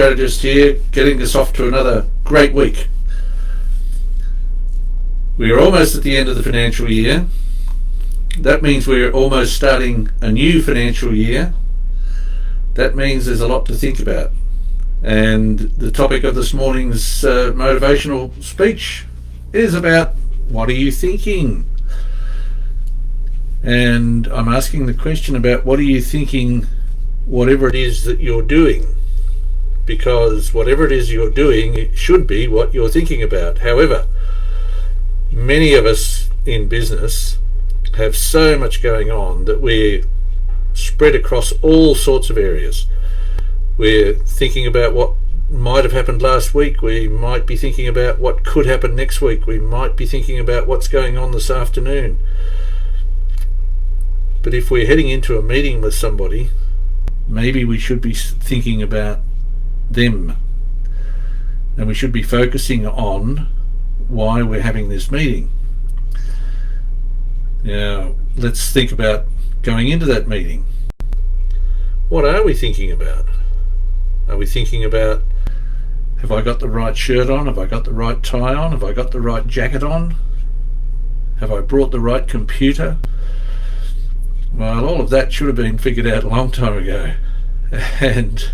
strategist here, getting us off to another great week. We are almost at the end of the financial year. That means we're almost starting a new financial year. That means there's a lot to think about. And the topic of this morning's motivational speech is about, what are you thinking? And I'm asking the question about, what are you thinking, whatever it is that you're doing? Because whatever it is you're doing, it should be what you're thinking about. However, many of us in business have so much going on that we're spread across all sorts of areas. We're thinking about what might have happened last week. We might be thinking about what could happen next week. We might be thinking about what's going on this afternoon. But if we're heading into a meeting with somebody, maybe we should be thinking about them. And we should be focusing on why we're having this meeting. Now, let's think about going into that meeting. What are we thinking about? Are we thinking about, have I got the right shirt on? Have I got the right tie on? Have I got the right jacket on? Have I brought the right computer? Well, all of that should have been figured out a long time ago. And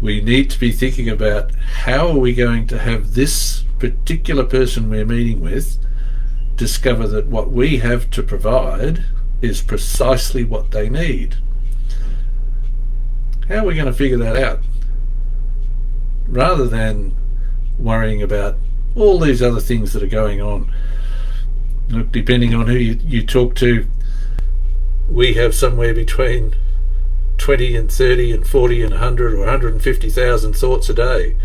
we need to be thinking about, how are we going to have this particular person we're meeting with discover that what we have to provide is precisely what they need? How are we going to figure that out? Rather than worrying about all these other things that are going on. Look, depending on who you talk to, we have somewhere between 20 and 30 and 40 and 100 or 150,000 thoughts a day.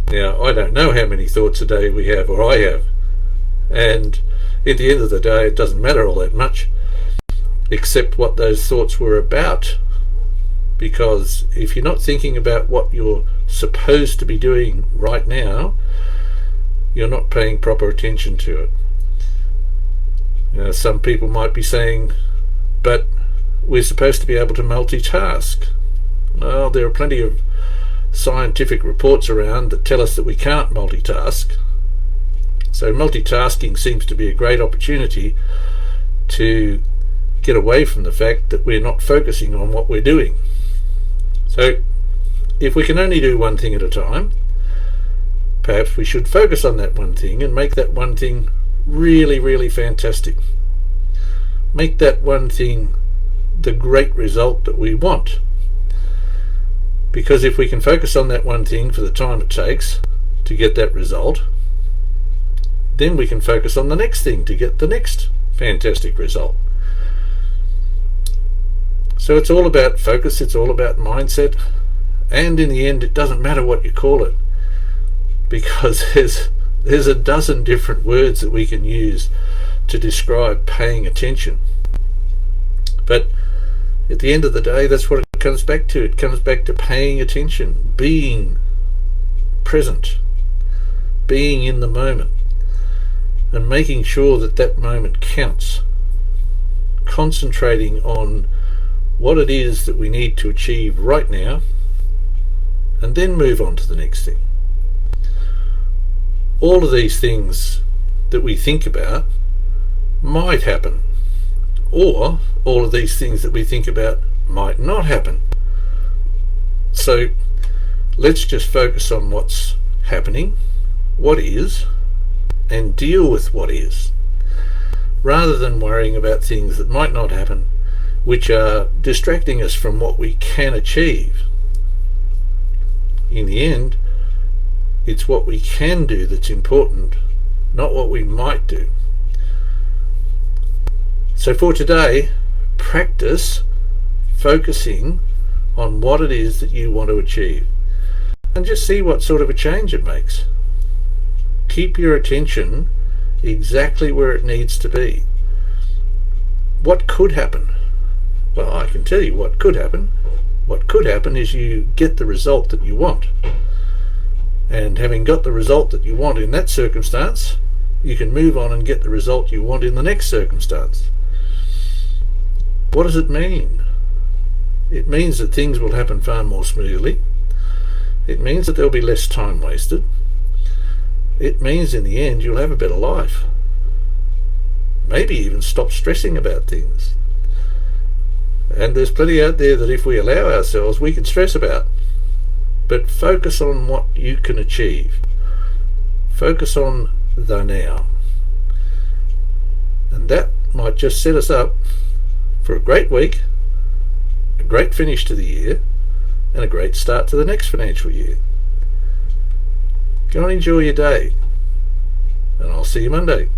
Now, I don't know how many thoughts a day we have, or I have. And at the end of the day, it doesn't matter all that much, except what those thoughts were about. Because if you're not thinking about what you're supposed to be doing right now, you're not paying proper attention to it. Now, some people might be saying, but we're supposed to be able to multitask. Well, there are plenty of scientific reports around that tell us that we can't multitask. So multitasking seems to be a great opportunity to get away from the fact that we're not focusing on what we're doing. So if we can only do one thing at a time, perhaps we should focus on that one thing and make that one thing really, really fantastic. Make that one thing the great result that we want. Because if we can focus on that one thing for the time it takes to get that result, then we can focus on the next thing to get the next fantastic result. So it's all about focus, it's all about mindset, and in the end it doesn't matter what you call it, because there's a dozen different words that we can use to describe paying attention. But at the end of the day, that's what it comes back to. It comes back to paying attention, being present, being in the moment, and making sure that that moment counts. Concentrating on what it is that we need to achieve right now, and then move on to the next thing. All of these things that we think about might happen, or all of these things that we think about might not happen. So let's just focus on what's happening, what is, and deal with what is, rather than worrying about things that might not happen, which are distracting us from what we can achieve. In the end, it's what we can do that's important, not what we might do. So for today, practice focusing on what it is that you want to achieve, and just see what sort of a change it makes. Keep your attention exactly where it needs to be. What could happen? Well, I can tell you what could happen. What could happen is you get the result that you want. And having got the result that you want in that circumstance, you can move on and get the result you want in the next circumstance. What does it mean? It means that things will happen far more smoothly. It means that there'll be less time wasted. It means in the end you'll have a better life. Maybe even stop stressing about things. And there's plenty out there that if we allow ourselves, we can stress about. But focus on what you can achieve. Focus on the now. And that might just set us up for a great week, a great finish to the year, and a great start to the next financial year. Go and enjoy your day, and I'll see you Monday.